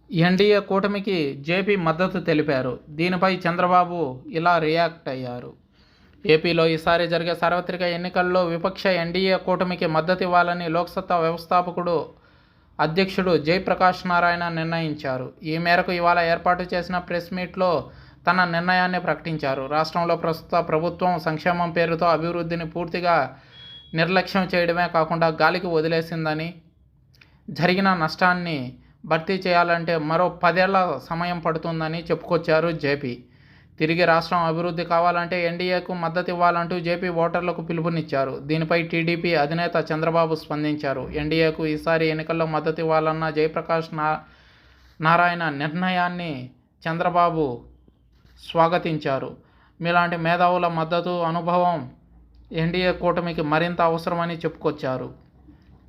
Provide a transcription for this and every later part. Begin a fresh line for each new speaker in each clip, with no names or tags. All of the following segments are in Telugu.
ఎన్డీఏ కూటమికి జేపీ మద్దతు తెలిపారు. దీనిపై చంద్రబాబు ఇలా రియాక్ట్ అయ్యారు. ఏపీలో ఈసారి జరిగే సార్వత్రిక ఎన్నికల్లో విపక్ష ఎన్డీఏ కూటమికి మద్దతు ఇవ్వాలని లోక్సత్తా వ్యవస్థాపకుడు అధ్యక్షుడు జయప్రకాష్ నారాయణ నిర్ణయించారు. ఈ మేరకు ఇవాళ ఏర్పాటు చేసిన ప్రెస్ మీట్లో తన నిర్ణయాన్ని ప్రకటించారు. రాష్ట్రంలో ప్రస్తుత ప్రభుత్వం సంక్షేమం పేరుతో అభివృద్ధిని పూర్తిగా నిర్లక్ష్యం చేయడమే కాకుండా గాలికి వదిలేసిందని, జరిగిన నష్టాన్ని భర్తీ చేయాలంటే మరో 10 ఏళ్ల సమయం పడుతుందని చెప్పుకొచ్చారు జేపీ. తిరిగి రాష్ట్రం అభివృద్ధి కావాలంటే ఎన్డీఏకు మద్దతు ఇవ్వాలంటూ జేపీ ఓటర్లకు పిలుపునిచ్చారు. దీనిపై టీడీపీ అధినేత చంద్రబాబు స్పందించారు. ఎన్డీఏకు ఈసారి ఎన్నికల్లో మద్దతు ఇవ్వాలన్న జయప్రకాష్ నారాయణ నిర్ణయాన్ని చంద్రబాబు స్వాగతించారు. మీలాంటి మేధావుల మద్దతు, అనుభవం ఎన్డీఏ కూటమికి మరింత అవసరమని చెప్పుకొచ్చారు.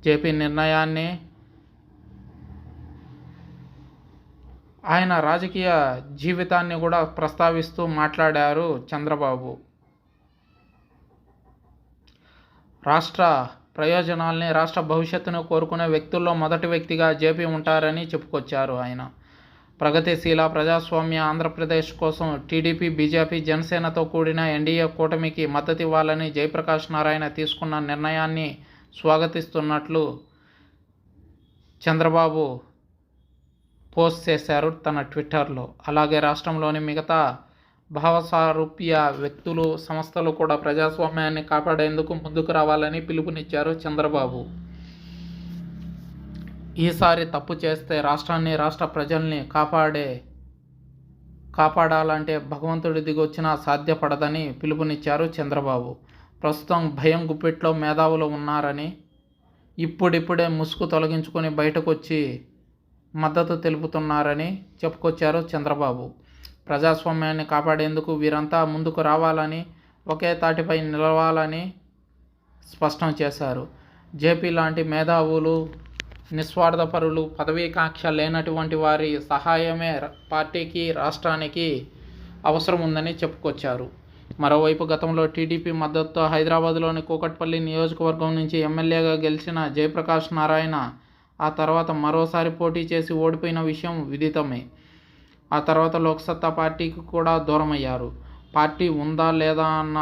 జేపీ నిర్ణయాన్ని ఆయన రాజకీయ జీవితాన్ని కూడా ప్రస్తావిస్తూ మాట్లాడారు చంద్రబాబు. రాష్ట్ర ప్రయోజనాల్ని, రాష్ట్ర భవిష్యత్తును కోరుకునే వ్యక్తుల్లో మొదటి వ్యక్తిగా జేపీ ఉంటారని చెప్పుకొచ్చారు ఆయన. ప్రగతిశీల ప్రజాస్వామ్య ఆంధ్రప్రదేశ్ కోసం టీడీపీ, బీజేపీ, జనసేనతో కూడిన ఎన్డీఏ కూటమికి మద్దతు ఇవ్వాలని జయప్రకాష్ నారాయణ తీసుకున్న నిర్ణయాన్ని స్వాగతిస్తున్నట్లు చంద్రబాబు పోస్ట్ చేశారు తన ట్విట్టర్లో. అలాగే రాష్ట్రంలోని మిగతా భావసారూప్య వ్యక్తులు, సంస్థలు కూడా ప్రజాస్వామ్యాన్ని కాపాడేందుకు ముందుకు రావాలని పిలుపునిచ్చారు చంద్రబాబు. ఈసారి తప్పు చేస్తే రాష్ట్రాన్ని, రాష్ట్ర ప్రజల్ని కాపాడాలంటే భగవంతుడి దిగొచ్చినా సాధ్యపడదని పిలుపునిచ్చారు చంద్రబాబు. ప్రస్తుతం భయం గుప్పిట్లో మేధావులు ఉన్నారని, ఇప్పుడిప్పుడే ముసుగు తొలగించుకొని బయటకొచ్చి మద్దతు తెలుపుతున్నారని చెప్పుకొచ్చారు చంద్రబాబు. ప్రజాస్వామ్యాన్ని కాపాడేందుకు వీరంతా ముందుకు రావాలని, ఒకే తాటిపై నిలవాలని స్పష్టం చేశారు. జేపీ లాంటి మేధావులు, నిస్వార్థపరులు, పదవీకాంక్ష లేనటువంటి వారి సహాయమే పార్టీకి, రాష్ట్రానికి అవసరం ఉందని చెప్పుకొచ్చారు. మరోవైపు గతంలో టీడీపీ మద్దతుతో హైదరాబాద్లోని కూకట్పల్లి నియోజకవర్గం నుంచి ఎమ్మెల్యేగా గెలిచిన జయప్రకాష్ నారాయణ ఆ తర్వాత మరోసారి పోటీ చేసి ఓడిపోయిన విషయం విదితమే. ఆ తర్వాత లోక్సత్తా పార్టీకి కూడా దూరమయ్యారు. పార్టీ ఉందా లేదా అన్న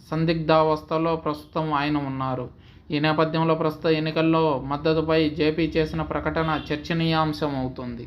సందిగ్ధావస్థలో ప్రస్తుతం ఆయన ఉన్నారు. ఈ నేపథ్యంలో ప్రస్తుత ఎన్నికల్లో మద్దతుపై జేపీ చేసిన ప్రకటన చర్చనీయాంశం అవుతుంది.